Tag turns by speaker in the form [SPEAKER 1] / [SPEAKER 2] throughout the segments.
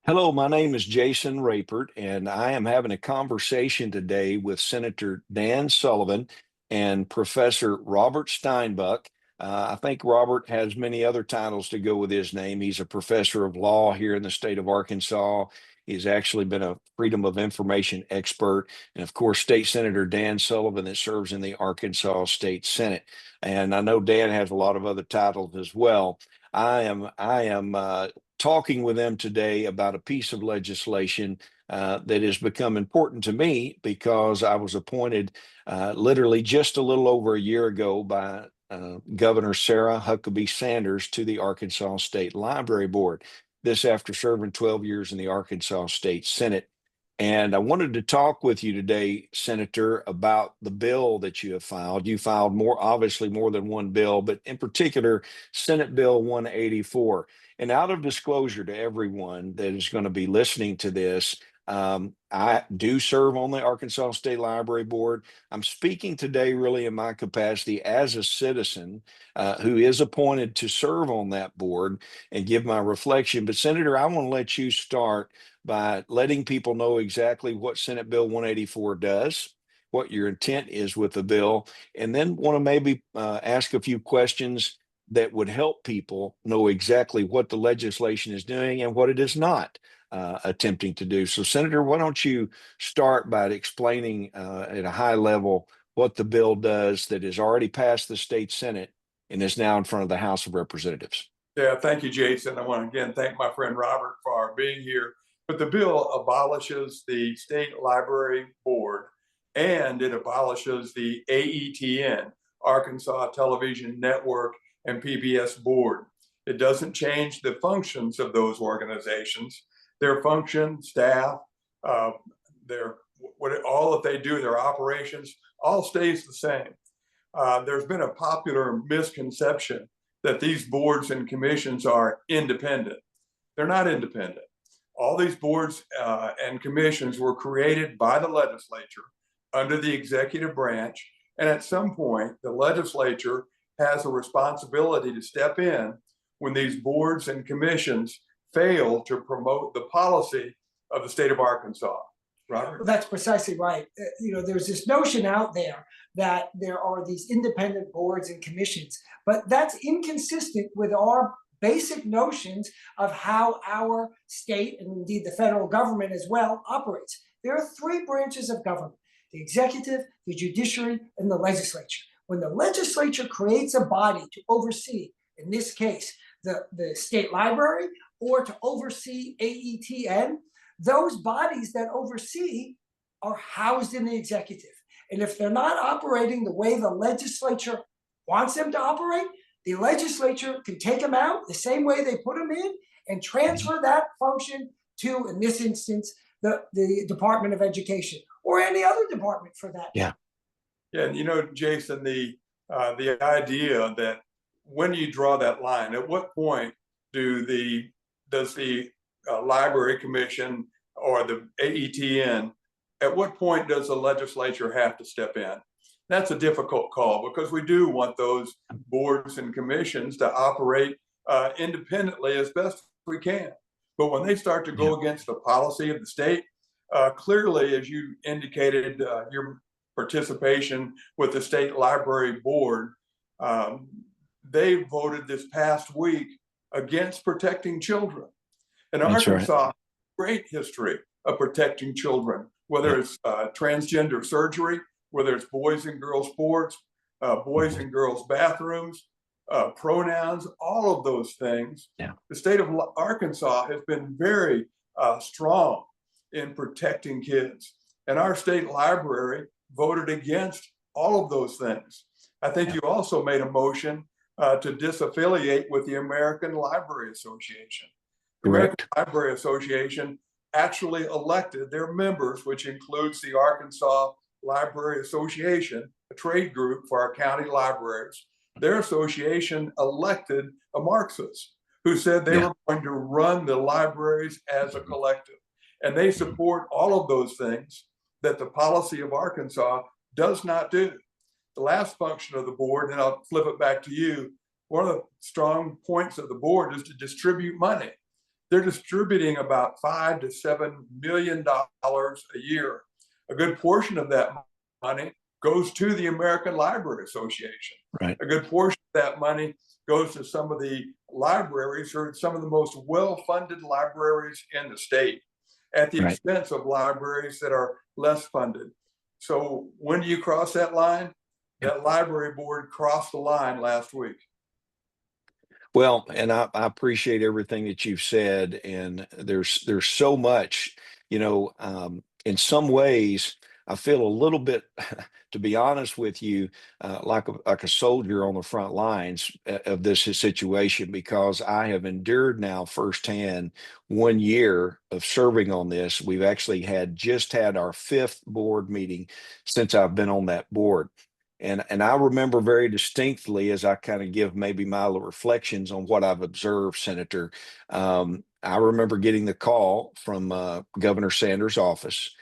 [SPEAKER 1] Hello, my name is Jason Rapert, and I am having a conversation today with Senator Dan Sullivan and Professor Robert Steinbuch. I think Robert has many other titles to go with his name. He's a professor of law here in the state of Arkansas. He's actually been a freedom of information expert, and of course, State Senator Dan Sullivan that serves in the Arkansas State Senate. And I know Dan has a lot of other titles as well. I am talking with them today about a piece of legislation that has become important to me because I was appointed literally just a little over a year ago by Governor Sarah Huckabee Sanders to the Arkansas State Library Board. This after serving 12 years in the Arkansas State Senate. And I wanted to talk with you today, Senator, about the bill that you have filed. You filed obviously more than one bill, but in particular, Senate Bill 184. And out of disclosure to everyone that is going to be listening to this, I do serve on the Arkansas State Library Board. I'm speaking today really in my capacity as a citizen who is appointed to serve on that board and give my reflection. But Senator, I want to let you start by letting people know exactly what Senate Bill 184 does, what your intent is with the bill, and then want to maybe ask a few questions that would help people know exactly what the legislation is doing and what it is not attempting to do. So, Senator, why don't you start by explaining at a high level what the bill does that has already passed the state Senate and is now in front of the House of Representatives?
[SPEAKER 2] Yeah, thank you, Jason. I want to again thank my friend Robert for being here. But the bill abolishes the State Library Board and it abolishes the AETN, Arkansas Television Network and PBS Board. It doesn't change the functions of those organizations. Their function, staff, all that they do, their operations, all stays the same. There's been a popular misconception that these boards and commissions are independent. They're not independent. All these boards and commissions were created by the legislature under the executive branch. And at some point, the legislature has a responsibility to step in when these boards and commissions fail to promote the policy of the state of Arkansas. Robert?
[SPEAKER 3] Well, that's precisely right. There's this notion out there that there are these independent boards and commissions, but that's inconsistent with our basic notions of how our state and indeed the federal government as well operates. There are three branches of government: the executive, the judiciary, and the legislature. When the legislature creates a body to oversee, in this case, the state library, or to oversee AETN, those bodies that oversee are housed in the executive. And if they're not operating the way the legislature wants them to operate, the legislature can take them out the same way they put them in and transfer that function to, in this instance, the Department of Education or any other department for that.
[SPEAKER 1] Yeah.
[SPEAKER 2] Yeah, and Jason, the idea that when you draw that line, at what point does the Library Commission or the AETN, at what point does the legislature have to step in? That's a difficult call because we do want those boards and commissions to operate independently as best we can. But when they start to go against the policy of the state, clearly, as you indicated, your participation with the State Library Board, they voted this past week against protecting children. And Arkansas has a great history of protecting children, whether it's transgender surgery, whether it's boys and girls sports, boys and girls bathrooms, pronouns, all of those things. Yeah. The state of Arkansas has been very strong in protecting kids. And our state library voted against all of those things. I think you also made a motion to disaffiliate with the American Library Association. The American Library Association actually elected their members, which includes the Arkansas Library Association, a trade group for our county libraries. Their association elected a Marxist who said they were going to run the libraries as a collective. And they support all of those things that the policy of Arkansas does not do. The last function of the board, and I'll flip it back to you, one of the strong points of the board is to distribute money. they're distributing about $5 to $7 million a year. A good portion of that money goes to the American Library Association.
[SPEAKER 1] Right.
[SPEAKER 2] A good portion of that money goes to some of the libraries, or some of the most well-funded libraries in the state, at the
[SPEAKER 1] Right.
[SPEAKER 2] expense of libraries that are less funded. So when do you cross that line? That library board crossed the line last week.
[SPEAKER 1] Well, and I appreciate everything that you've said, and there's so much, in some ways, I feel a little bit, to be honest with you, like a soldier on the front lines of this situation, because I have endured now firsthand 1 year of serving on this. We've actually just had our 5th board meeting since I've been on that board. And I remember very distinctly, as I kind of give maybe my little reflections on what I've observed, Senator. I remember getting the call from Governor Sanders' office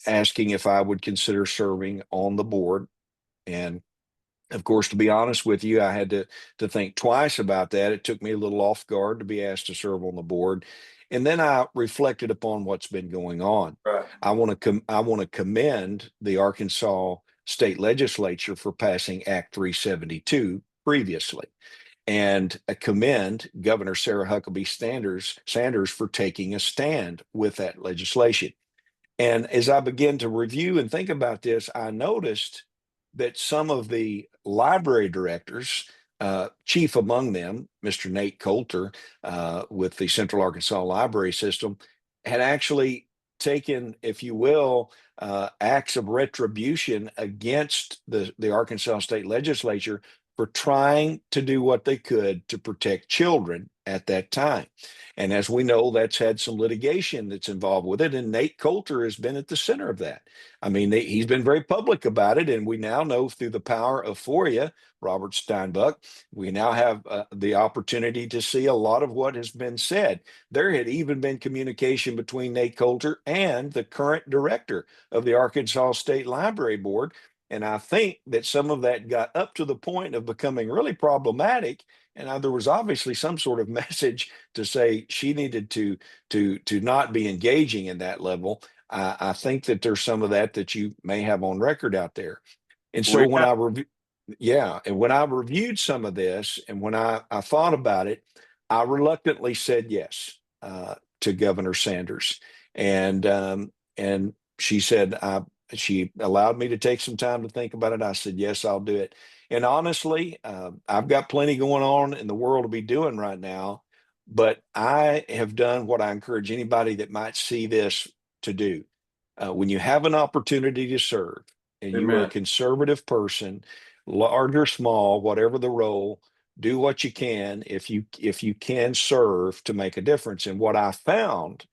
[SPEAKER 1] asking if I would consider serving on the board. And of course, to be honest with you, I had to think twice about that. It took me a little off guard to be asked to serve on the board. And then I reflected upon what's been going on.
[SPEAKER 2] Right.
[SPEAKER 1] I want to commend the Arkansas State Legislature for passing Act 372 previously, and commend Governor Sarah Huckabee Sanders for taking a stand with that legislation. And as I began to review and think about this, I noticed that some of the library directors, chief among them, Mr. Nate Coulter, with the Central Arkansas Library System, had actually taken, if you will, acts of retribution against the Arkansas State Legislature for trying to do what they could to protect children at that time. And as we know, that's had some litigation that's involved with it. And Nate Coulter has been at the center of that. I mean, he's been very public about it. And we now know through the power of FOIA, Robert Steinbuch, we now have the opportunity to see a lot of what has been said. There had even been communication between Nate Coulter and the current director of the Arkansas State Library Board. And I think that some of that got up to the point of becoming really problematic. And there was obviously some sort of message to say she needed to not be engaging in that level. I think that there's some of that you may have on record out there. And so when I reviewed some of this, and when I thought about it, I reluctantly said yes to Governor Sanders. And she said, she allowed me to take some time to think about it. I said, yes, I'll do it. And honestly, I've got plenty going on in the world to be doing right now, but I have done what I encourage anybody that might see this to do. When you have an opportunity to serve, and you are a conservative person, large or small, whatever the role, do what you can if you can serve to make a difference. And what I found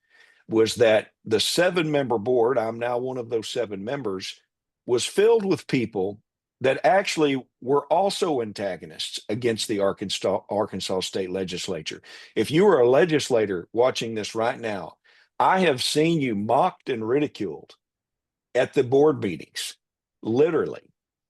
[SPEAKER 1] was that the 7-member board, I'm now one of those 7 members, was filled with people that actually were also antagonists against the Arkansas State Legislature. If you are a legislator watching this right now, I have seen you mocked and ridiculed at the board meetings, literally,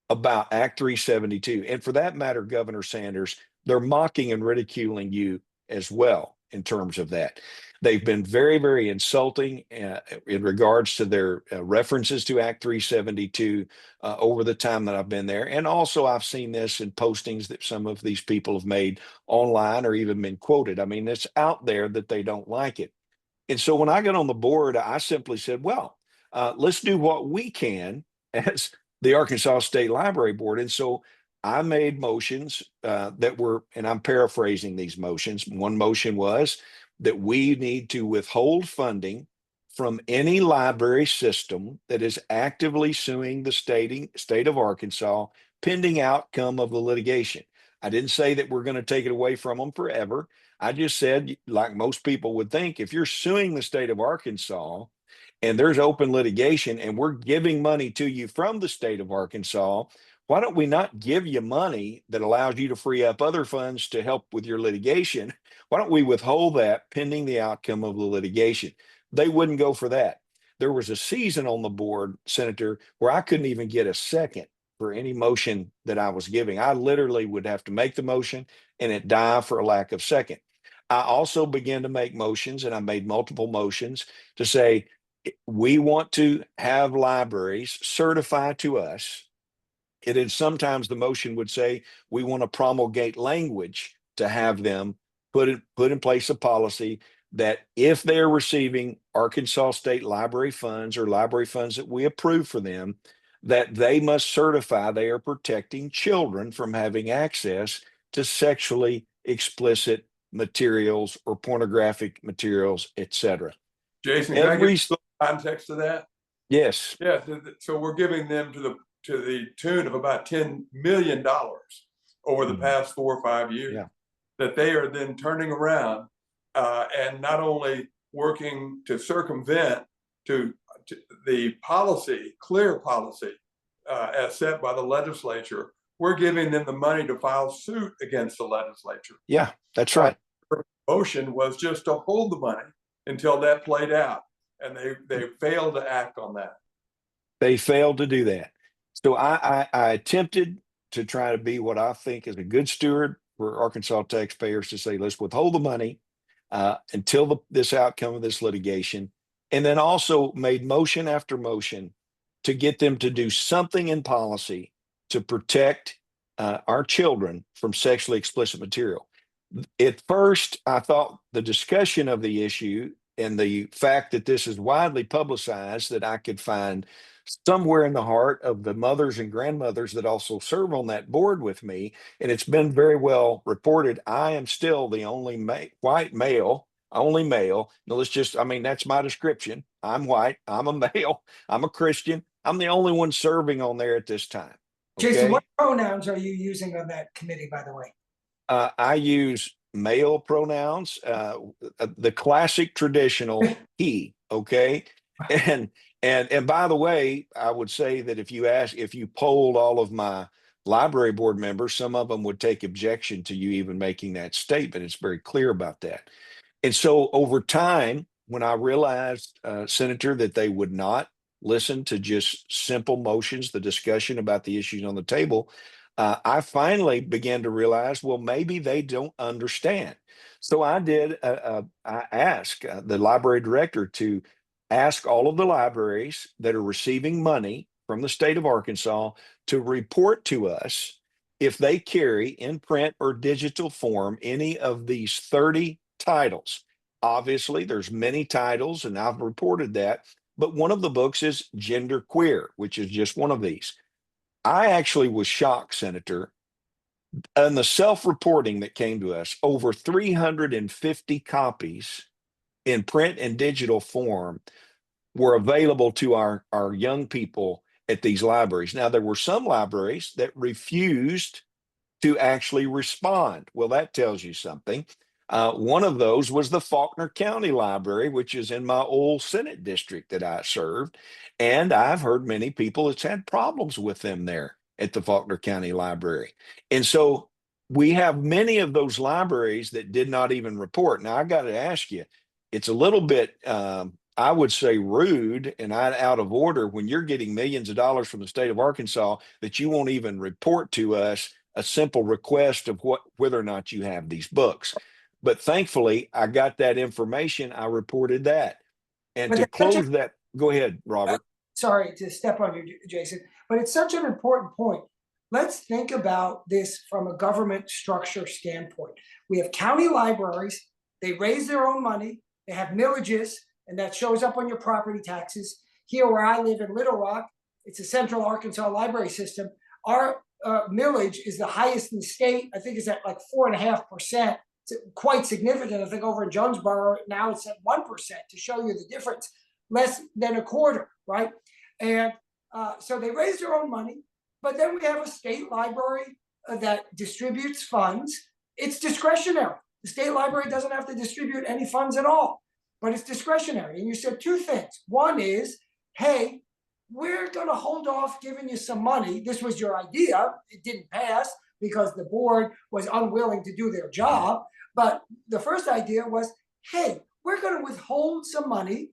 [SPEAKER 1] about Act 372. And for that matter, Governor Sanders, they're mocking and ridiculing you as well in terms of that. They've been very, very insulting in regards to their references to Act 372 over the time that I've been there. And also I've seen this in postings that some of these people have made online or even been quoted. I mean, it's out there that they don't like it. And so when I got on the board, I simply said, well, let's do what we can as the Arkansas State Library Board. And so I made motions that were, and I'm paraphrasing these motions. One motion was that we need to withhold funding from any library system that is actively suing the state of Arkansas pending outcome of the litigation. I didn't say that we're going to take it away from them forever. I just said, like most people would think, if you're suing the state of Arkansas and there's open litigation and we're giving money to you from the state of Arkansas, why don't we not give you money that allows you to free up other funds to help with your litigation? Why don't we withhold that pending the outcome of the litigation? They wouldn't go for that. There was a season on the board, Senator, where I couldn't even get a second for any motion that I was giving. I literally would have to make the motion and it die for a lack of second. I also began to make motions, and I made multiple motions to say, we want to have libraries certify to us. It is sometimes the motion would say, we want to promulgate language to have them put in place a policy that if they're receiving Arkansas State Library funds or library funds that we approve for them, that they must certify they are protecting children from having access to sexually explicit materials or pornographic materials, etc.
[SPEAKER 2] Jason, can I
[SPEAKER 1] Every
[SPEAKER 2] give some context to that?
[SPEAKER 1] yes,
[SPEAKER 2] Yeah, so we're giving them to the tune of about $10 million over the past 4 or 5 years,
[SPEAKER 1] yeah,
[SPEAKER 2] that they are then turning around and not only working to circumvent to the policy, clear policy as set by the legislature, we're giving them the money to file suit against the legislature.
[SPEAKER 1] yeah, that's right.
[SPEAKER 2] Motion was just to hold the money until that played out, and they failed to act on that.
[SPEAKER 1] They failed to do that. So I attempted to try to be what I think is a good steward for Arkansas taxpayers, to say, let's withhold the money until this outcome of this litigation, and then also made motion after motion to get them to do something in policy to protect our children from sexually explicit material. At first, I thought the discussion of the issue and the fact that this is widely publicized, that I could find somewhere in the heart of the mothers and grandmothers that also serve on that board with me. And it's been very well reported. I am still the only white male, only male. Now let's just, I mean, that's my description. I'm white, I'm a male, I'm a Christian. I'm the only one serving on there at this time.
[SPEAKER 3] Jason,
[SPEAKER 1] Okay?
[SPEAKER 3] what pronouns are you using on that committee, by the way?
[SPEAKER 1] I use male pronouns, the classic traditional he, okay? And by the way, I would say that if you polled all of my library board members, some of them would take objection to you even making that statement. It's very clear about that. And so over time, when I realized, Senator, that they would not listen to just simple motions, the discussion about the issues on the table, I finally began to realize, well, maybe they don't understand. So I did, I asked the library director to ask all of the libraries that are receiving money from the state of Arkansas to report to us if they carry in print or digital form any of these 30 titles. Obviously, there's many titles, and I've reported that, but one of the books is Gender Queer, which is just one of these. I actually was shocked, Senator, and the self-reporting that came to us, over 350 copies in print and digital form were available to our young people at these libraries. Now, there were some libraries that refused to actually respond. Well, that tells you something. One of those was the Faulkner County Library, which is in my old Senate district that I served. And I've heard many people that's had problems with them there at the Faulkner County Library. And so we have many of those libraries that did not even report. Now, I got to ask you, it's a little bit, I would say, rude and out of order when you're getting millions of dollars from the state of Arkansas that you won't even report to us a simple request of whether or not you have these books. But thankfully, I got that information. I reported that. And
[SPEAKER 3] But
[SPEAKER 1] to close that, go ahead, Robert.
[SPEAKER 3] Sorry to step on you, Jason, but it's such an important point. Let's think about this from a government structure standpoint. We have county libraries, they raise their own money, they have millages, and that shows up on your property taxes. Here where I live in Little Rock, it's a central Arkansas library system. Our millage is the highest in the state. I think it's at like 4.5%. It's quite significant. I think over in Jonesboro now it's at 1%, to show you the difference, less than a quarter, right? And so they raise their own money, but then we have a state library that distributes funds. It's discretionary. The state library doesn't have to distribute any funds at all, but it's discretionary. And you said two things. One is, hey, we're going to hold off giving you some money. This was your idea. It didn't pass because the board was unwilling to do their job. But the first idea was, hey, we're going to withhold some money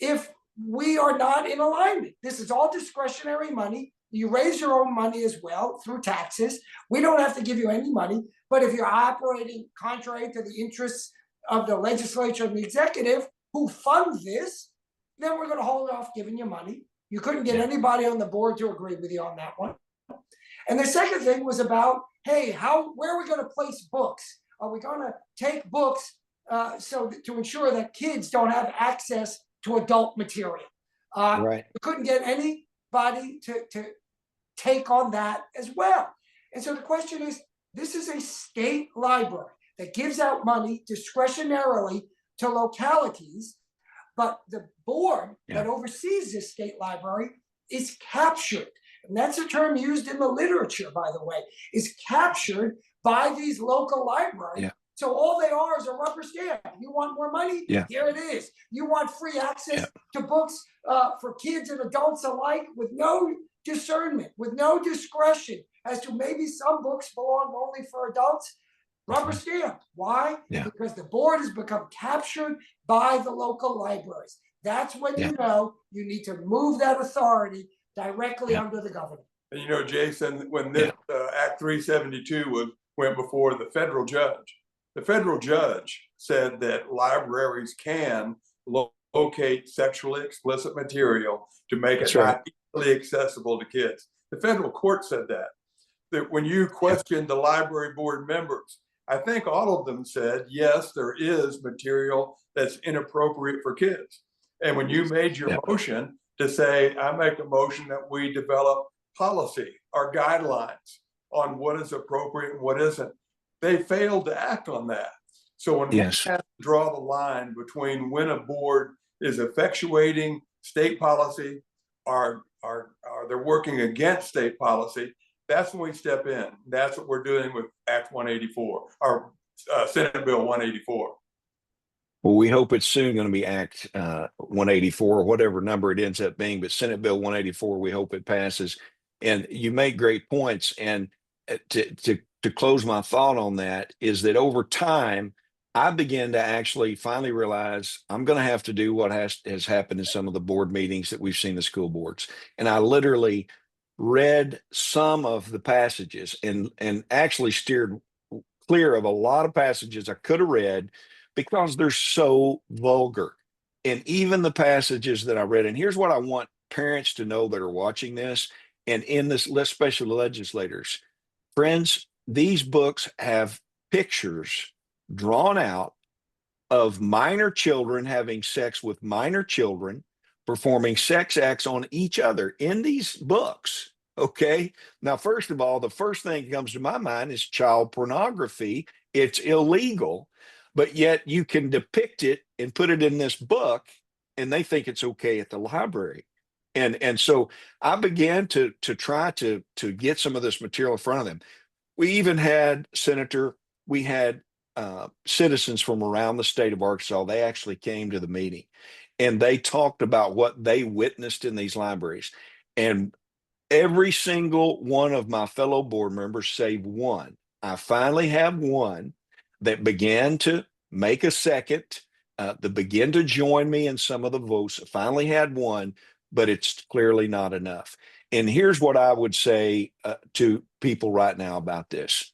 [SPEAKER 3] if we are not in alignment. This is all discretionary money. You raise your own money as well through taxes. We don't have to give you any money. But if you're operating contrary to the interests of the legislature and the executive who fund this, then we're going to hold off giving you money. You couldn't get anybody on the board to agree with you on that one. And the second thing was about, hey, where are we going to place books? Are we going to take books to ensure that kids don't have access to adult material?
[SPEAKER 1] Right.
[SPEAKER 3] We couldn't get anybody to take on that as well. And so the question is, this is a state library that gives out money discretionarily to localities, but the board that oversees this state library is captured. And that's a term used in the literature, by the way, is captured by these local libraries. So all they are is a rubber stamp. You want more money? Here it is. You want free access to books for kids and adults alike with no discernment, with no discretion as to maybe some books belong only for adults? Rubber stamp. Why? Because the board has become captured by the local libraries. That's when you know you need to move that authority directly under the governor.
[SPEAKER 2] And you know, Jason, when this Act 372 went before the federal judge said that libraries can locate sexually explicit material to make it not easily accessible to kids. The federal court said that when you questioned the library board members, I think all of them said, yes, there is material that's inappropriate for kids. And when you made your motion to say, I make a motion that we develop policy or guidelines on what is appropriate and what isn't, they failed to act on that. So when we have to draw the line between when a board is effectuating state policy or they're working against state policy, that's when we step in. That's what we're doing with Act 184 or Senate Bill 184.
[SPEAKER 1] Well, we hope it's soon going to be Act 184 or whatever number it ends up being, but Senate Bill 184, we hope it passes. And you make great points. And to close my thought on that is that over time, I began to actually finally realize I'm going to have to do what has happened in some of the board meetings that we've seen the school boards. And I literally read some of the passages and actually steered clear of a lot of passages I could have read because they're so vulgar. And even the passages that I read, and here's what I want parents to know that are watching this, and in this list, special legislators, friends, these books have pictures drawn out of minor children having sex with minor children, performing sex acts on each other in these books. Okay. Now, first of all, the first thing that comes to my mind is child pornography. It's illegal, but yet you can depict it and put it in this book, and they think it's okay at the library. And so I began to try to get some of this material in front of them. We even had citizens from around the state of Arkansas. They actually came to the meeting and they talked about what they witnessed in these libraries. And every single one of my fellow board members, save one, I finally have one that began to make a second, that began to join me in some of the votes. I finally had one, but it's clearly not enough. And here's what I would say to people right now about this.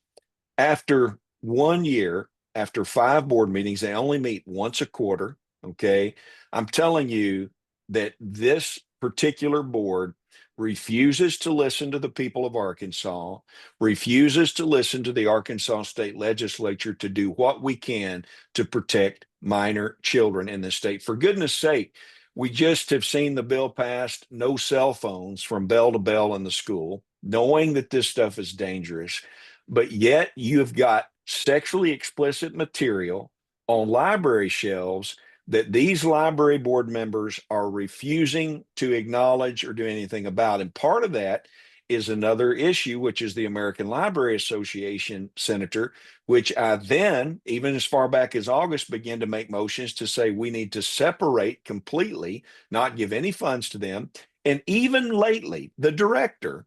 [SPEAKER 1] After 1 year, after 5 board meetings, they only meet once a quarter. Okay. I'm telling you that this particular board refuses to listen to the people of Arkansas, refuses to listen to the Arkansas State Legislature to do what we can to protect minor children in the state. For goodness sake, we just have seen the bill passed, no cell phones from bell to bell in the school, knowing that this stuff is dangerous. But yet you've got sexually explicit material on library shelves that these library board members are refusing to acknowledge or do anything about. And part of that is another issue, which is the American Library Association, Senator, which I then, even as far back as August, began to make motions to say we need to separate completely, not give any funds to them. And even lately, the Director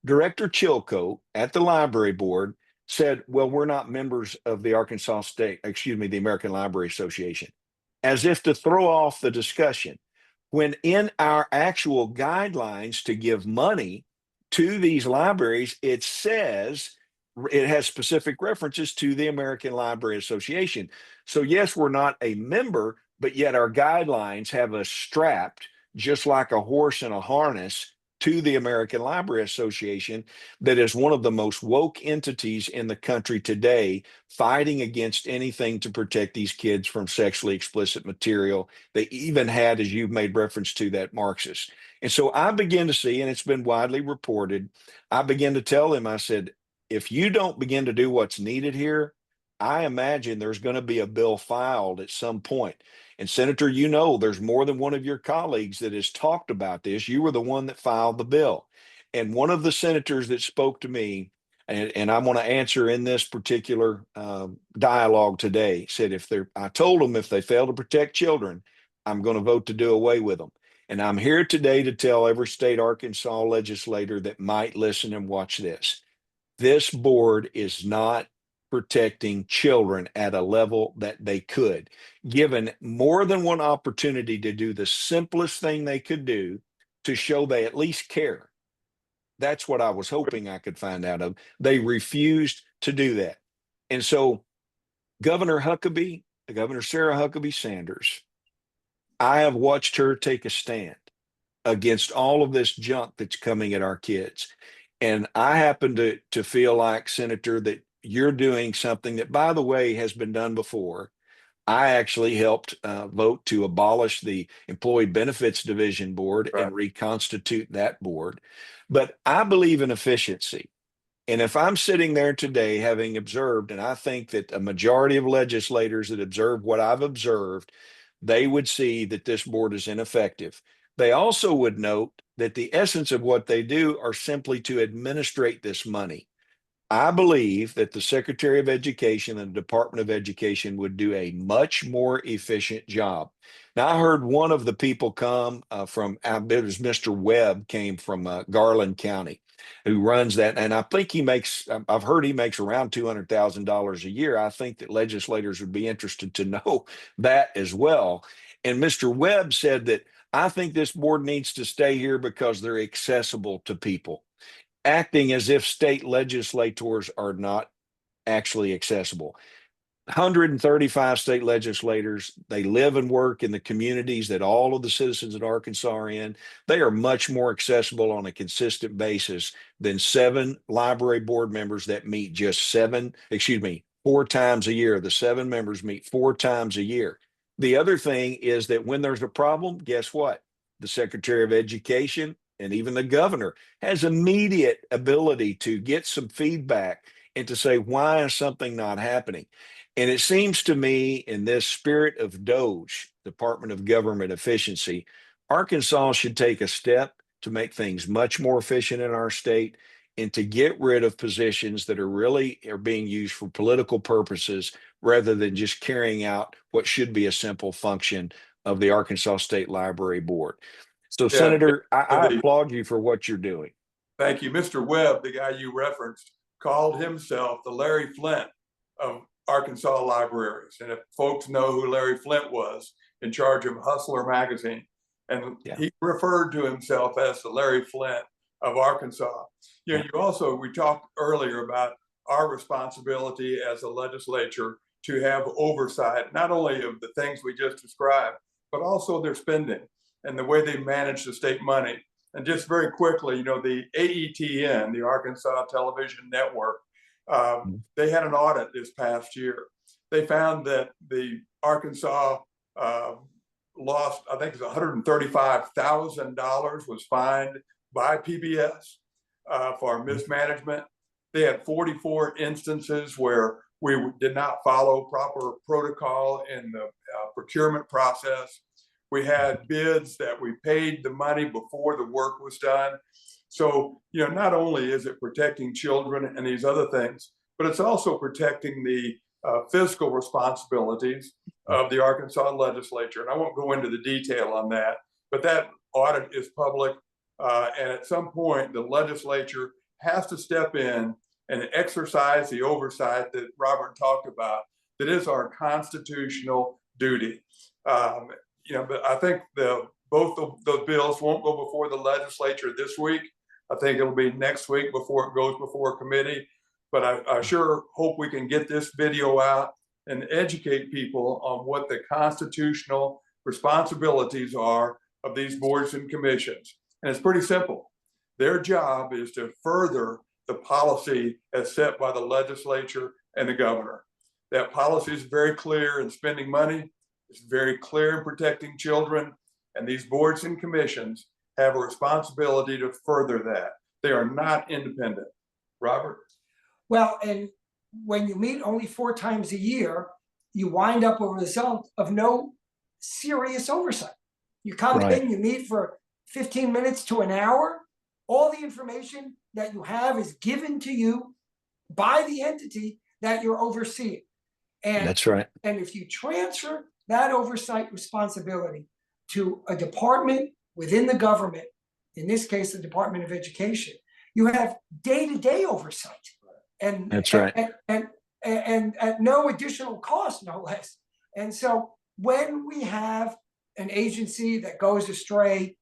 [SPEAKER 1] Chilcote at the library board said, well, we're not members of the the American Library Association, as if to throw off the discussion. When in our actual guidelines to give money to these libraries, it says it has specific references to the American Library Association. So yes, we're not a member, but yet our guidelines have us strapped just like a horse in a harness to the American Library Association, that is one of the most woke entities in the country today, fighting against anything to protect these kids from sexually explicit material. They even had, as you've made reference to, that Marxist. And so I begin to see, and it's been widely reported, I began to tell them, I said, if you don't begin to do what's needed here, I imagine there's going to be a bill filed at some point. And Senator, you know, there's more than one of your colleagues that has talked about this. You were the one that filed the bill. And one of the senators that spoke to me, and I'm going to answer in this particular dialogue today, said, I told them if they fail to protect children, I'm going to vote to do away with them. And I'm here today to tell every state Arkansas legislator that might listen and watch this. This board is not protecting children at a level that they could, given more than one opportunity to do the simplest thing they could do to show they at least care. That's what I was hoping I could find out of. They refused to do that. And so Governor Sarah Huckabee Sanders, I have watched her take a stand against all of this junk that's coming at our kids. And I happen to feel like, Senator, that you're doing something that, by the way, has been done before. I actually helped vote to abolish the Employee Benefits Division Board and reconstitute that board. But I believe in efficiency. And if I'm sitting there today having observed, and I think that a majority of legislators that observe what I've observed, they would see that this board is ineffective. They also would note that the essence of what they do are simply to administrate this money. I believe that the Secretary of Education and the Department of Education would do a much more efficient job. Now, I heard one of the people come from, it was Mr. Webb, came from Garland County, who runs that. And I think I've heard he makes around $200,000 a year. I think that legislators would be interested to know that as well. And Mr. Webb said that, I think this board needs to stay here because they're accessible to people, acting as if state legislators are not actually accessible. 135 state legislators, they live and work in the communities that all of the citizens in Arkansas are in. They are much more accessible on a consistent basis than 7 library board members that meet just 4 times a year. The 7 members meet 4 times a year. The other thing is that when there's a problem, guess what? The Secretary of Education and even the governor has immediate ability to get some feedback and to say, why is something not happening? And it seems to me, in this spirit of DOGE, Department of Government Efficiency, Arkansas should take a step to make things much more efficient in our state and to get rid of positions that are being used for political purposes rather than just carrying out what should be a simple function of the Arkansas State Library Board. So, yeah, Senator, I applaud you for what you're doing.
[SPEAKER 2] Thank you. Mr. Webb, the guy you referenced, called himself the Larry Flint of Arkansas libraries. And if folks know who Larry Flint was, in charge of Hustler magazine, and he referred to himself as the Larry Flint of Arkansas. You know, we talked earlier about our responsibility as a legislature to have oversight, not only of the things we just described, but also their spending and the way they manage the state money. And just very quickly, you know, the AETN, the Arkansas Television Network, they had an audit this past year. They found that the Arkansas lost, I think it's $135,000 was fined by PBS for mismanagement. They had 44 instances where we did not follow proper protocol in the procurement process. We had bids that we paid the money before the work was done. So, you know, not only is it protecting children and these other things, but it's also protecting the fiscal responsibilities of the Arkansas legislature. And I won't go into the detail on that, but that audit is public. And at some point, the legislature has to step in and exercise the oversight that Robert talked about. That is our constitutional duty. You know, but I think both of those bills won't go before the legislature this week. I think it'll be next week before it goes before a committee. but I sure hope we can get this video out and educate people on what the constitutional responsibilities are of these boards and commissions. And it's pretty simple. Their job is to further the policy as set by the legislature and the governor. That policy is very clear in spending money. It's very clear in protecting children. And these boards and commissions have a responsibility to further that. They are not independent. Robert?
[SPEAKER 3] Well, and when you meet only 4 times a year, you wind up with a result of no serious oversight. You come in, you meet for 15 minutes to an hour. All the information that you have is given to you by the entity that you're overseeing. And
[SPEAKER 1] that's right.
[SPEAKER 3] And if you transfer that oversight responsibility to a department within the government, in this case, the Department of Education, you have day-to-day oversight. And
[SPEAKER 1] that's right.
[SPEAKER 3] And at no additional cost, no less. And so when we have an agency that goes astray,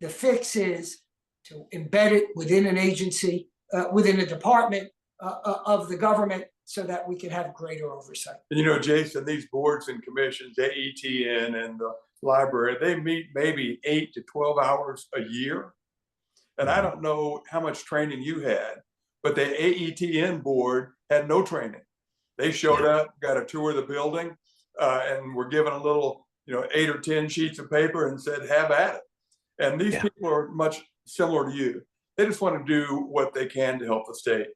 [SPEAKER 3] the fix is to embed it within an agency, within a department of the government, so that we can have greater oversight.
[SPEAKER 2] And you know, Jason, these boards and commissions, AETN and the library, they meet maybe 8 to 12 hours a year. And I don't know how much training you had, but the AETN board had no training. They showed up, got a tour of the building, and were given a little, 8 or 10 sheets of paper and said, have at it. And these people are much similar to you. They just want to do what they can to help the state.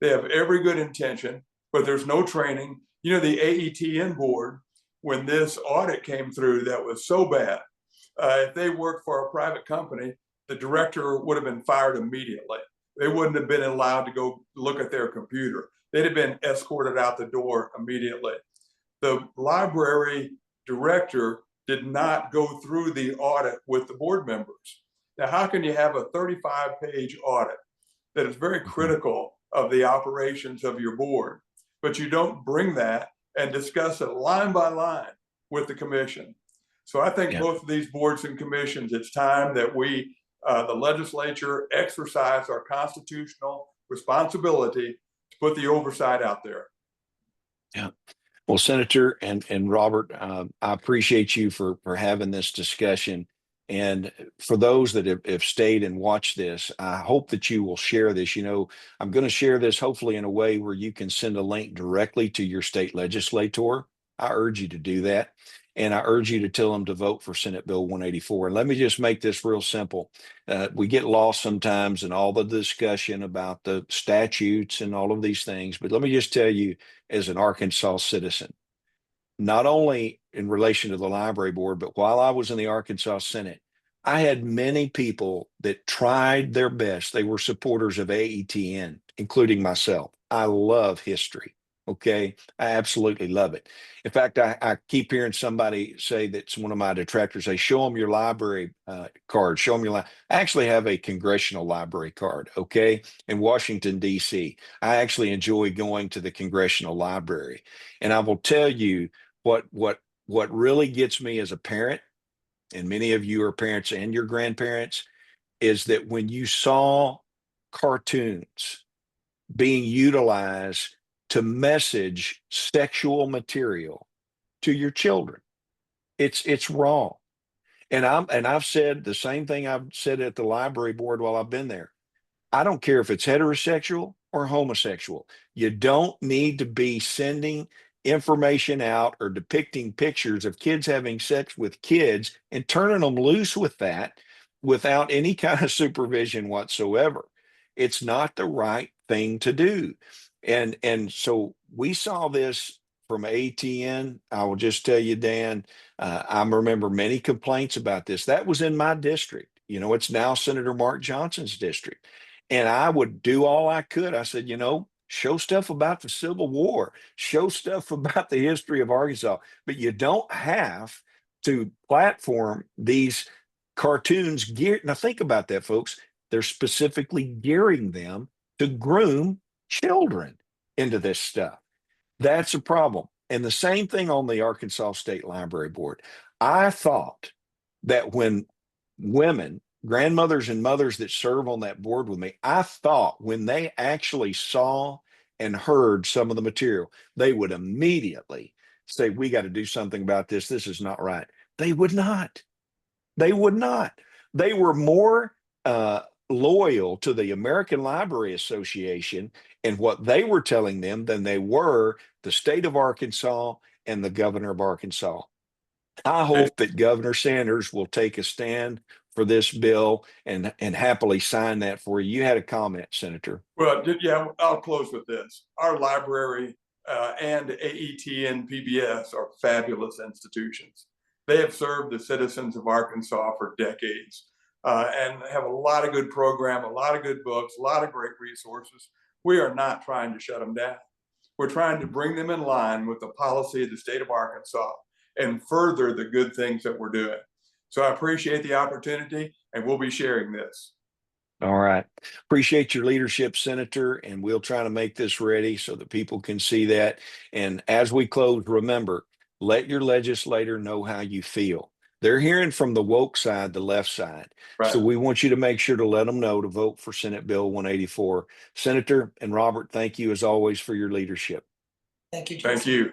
[SPEAKER 2] They have every good intention, but there's no training. You know, the AETN board, when this audit came through that was so bad, if they worked for a private company, the director would have been fired immediately. They wouldn't have been allowed to go look at their computer. They'd have been escorted out the door immediately. The library director did not go through the audit with the board members. Now, how can you have a 35-page audit that is very critical of the operations of your board, but you don't bring that and discuss it line by line with the commission? So I think both of these boards and commissions, it's time that we, the legislature, exercise our constitutional responsibility to put the oversight out there.
[SPEAKER 1] Yeah. Well, Senator and Robert, I appreciate you for having this discussion. And for those that have stayed and watched this, I hope that you will share this. I'm going to share this hopefully in a way where you can send a link directly to your state legislator. I urge you to do that. And I urge you to tell them to vote for Senate Bill 184. And let me just make this real simple. We get lost sometimes in all the discussion about the statutes and all of these things. But let me just tell you, as an Arkansas citizen, not only in relation to the library board, but while I was in the Arkansas Senate, I had many people that tried their best. They were supporters of AETN, including myself. I love history. Okay. I absolutely love it. In fact, I keep hearing somebody say, that's one of my detractors, say, show them your library card, show them your I actually have a congressional library card. Okay. In Washington, D.C. I actually enjoy going to the congressional library. And I will tell you what really gets me as a parent, and many of you are parents and your grandparents, is that when you saw cartoons being utilized to message sexual material to your children, it's wrong. And I've said the same thing I've said at the library board while I've been there. I don't care if it's heterosexual or homosexual. You don't need to be sending information out or depicting pictures of kids having sex with kids and turning them loose with that without any kind of supervision whatsoever. It's not the right thing to do. And so we saw this from AETN. I will just tell you, Dan, I remember many complaints about this. That was in my district. It's now Senator Mark Johnson's district. And I would do all I could. I said, show stuff about the Civil War, show stuff about the history of Arkansas, but you don't have to platform these cartoons geared. Now think about that, folks. They're specifically gearing them to groom children into this stuff. That's a problem. And the same thing on the Arkansas State Library Board. I thought that when women, grandmothers and mothers that serve on that board with me, I thought when they actually saw and heard some of the material, they would immediately say, we got to do something about this. This is not right. They would not. They would not. They were more loyal to the American Library Association and what they were telling them than they were the state of Arkansas and the governor of Arkansas. I hope that Governor Sanders will take a stand for this bill and happily sign that for you. You had a comment, Senator.
[SPEAKER 2] Well, yeah, I'll close with this. Our library and AETN PBS are fabulous institutions. They have served the citizens of Arkansas for decades and have a lot of good program, a lot of good books, a lot of great resources. We are not trying to shut them down. We're trying to bring them in line with the policy of the state of Arkansas and further the good things that we're doing. So I appreciate the opportunity, and we'll be sharing this.
[SPEAKER 1] All right. Appreciate your leadership, Senator, and we'll try to make this ready so that people can see that. And as we close, remember, let your legislator know how you feel. They're hearing from the woke side, the left side.
[SPEAKER 2] Right.
[SPEAKER 1] So we want you to make sure to let them know to vote for Senate Bill 184. Senator and Robert, thank you as always for your leadership.
[SPEAKER 3] Thank you,
[SPEAKER 2] Thank
[SPEAKER 3] Jesse.
[SPEAKER 2] you.